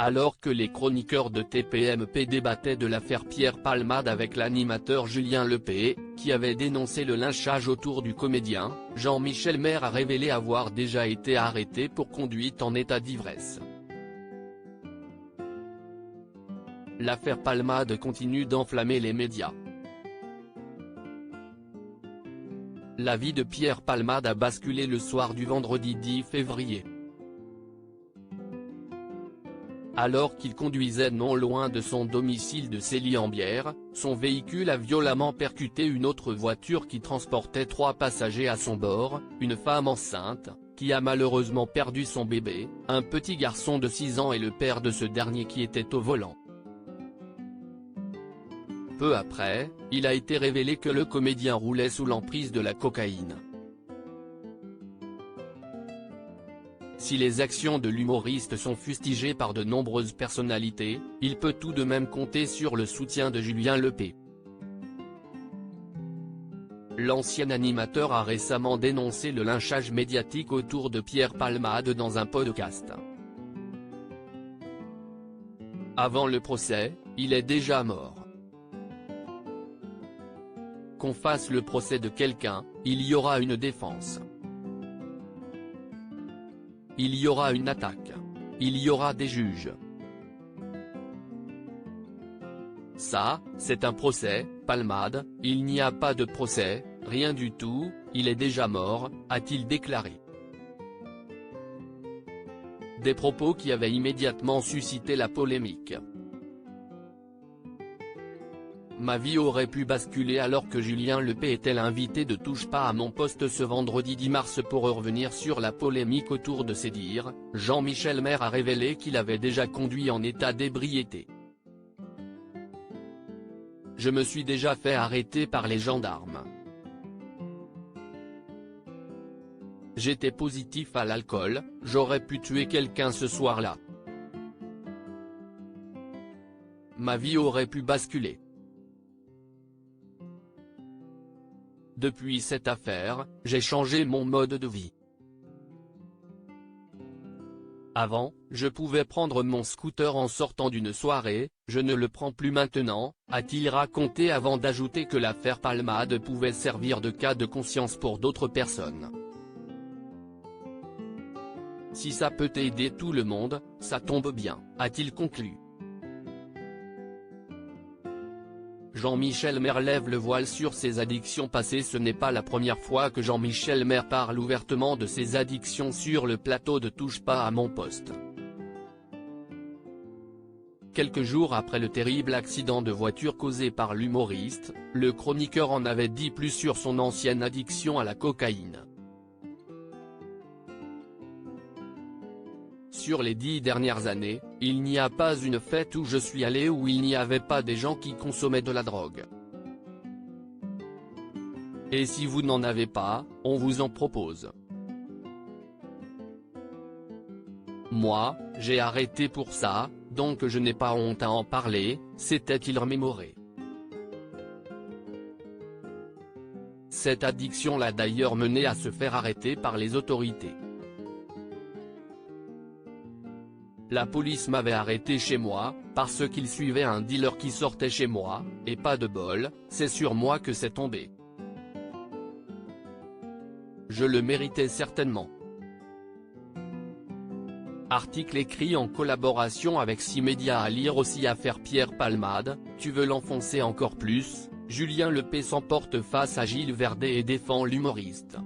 Alors que les chroniqueurs de TPMP débattaient de l'affaire Pierre Palmade avec l'animateur Julien Lepay, qui avait dénoncé le lynchage autour du comédien, Jean-Michel Maire a révélé avoir déjà été arrêté pour conduite en état d'ivresse. L'affaire Palmade continue d'enflammer les médias. La vie de Pierre Palmade a basculé le soir du vendredi 10 février. Alors qu'il conduisait non loin de son domicile de Célie-en-Bière, son véhicule a violemment percuté une autre voiture qui transportait 3 passagers à son bord, une femme enceinte, qui a malheureusement perdu son bébé, un petit garçon de 6 ans et le père de ce dernier qui était au volant. Peu après, il a été révélé que le comédien roulait sous l'emprise de la cocaïne. Si les actions de l'humoriste sont fustigées par de nombreuses personnalités, il peut tout de même compter sur le soutien de Julien Lepay. L'ancien animateur a récemment dénoncé le lynchage médiatique autour de Pierre Palmade dans un podcast. Avant le procès, il est déjà mort. Qu'on fasse le procès de quelqu'un, il y aura une défense. Il y aura une attaque. Il y aura des juges. Ça, c'est un procès, Palmade, il n'y a pas de procès, rien du tout, il est déjà mort, a-t-il déclaré. Des propos qui avaient immédiatement suscité la polémique. Ma vie aurait pu basculer alors que Julien Lepay était l'invité de Touche pas à mon poste ce vendredi 10 mars. Pour revenir sur la polémique autour de ses dires, Jean-Michel Maire a révélé qu'il avait déjà conduit en état d'ébriété. Je me suis déjà fait arrêter par les gendarmes. J'étais positif à l'alcool, j'aurais pu tuer quelqu'un ce soir-là. Ma vie aurait pu basculer. Depuis cette affaire, j'ai changé mon mode de vie. Avant, je pouvais prendre mon scooter en sortant d'une soirée, je ne le prends plus maintenant, a-t-il raconté avant d'ajouter que l'affaire Palmade pouvait servir de cas de conscience pour d'autres personnes. Si ça peut aider tout le monde, ça tombe bien, a-t-il conclu. Jean-Michel Maire lève le voile sur ses addictions passées. Ce n'est pas la première fois que Jean-Michel Maire parle ouvertement de ses addictions sur le plateau de Touche pas à mon poste. Quelques jours après le terrible accident de voiture causé par l'humoriste, le chroniqueur en avait dit plus sur son ancienne addiction à la cocaïne. Sur les 10 dernières années, il n'y a pas une fête où je suis allé où il n'y avait pas des gens qui consommaient de la drogue. Et si vous n'en avez pas, on vous en propose. Moi, j'ai arrêté pour ça, donc je n'ai pas honte à en parler, s'était-il remémoré. Cette addiction l'a d'ailleurs mené à se faire arrêter par les autorités. La police m'avait arrêté chez moi, parce qu'il suivait un dealer qui sortait chez moi, et pas de bol, c'est sur moi que c'est tombé. Je le méritais certainement. Article écrit en collaboration avec 6 médias à lire aussi. Affaire Pierre Palmade, tu veux l'enfoncer encore plus, Julien Lepay s'emporte face à Gilles Verdet et défend l'humoriste.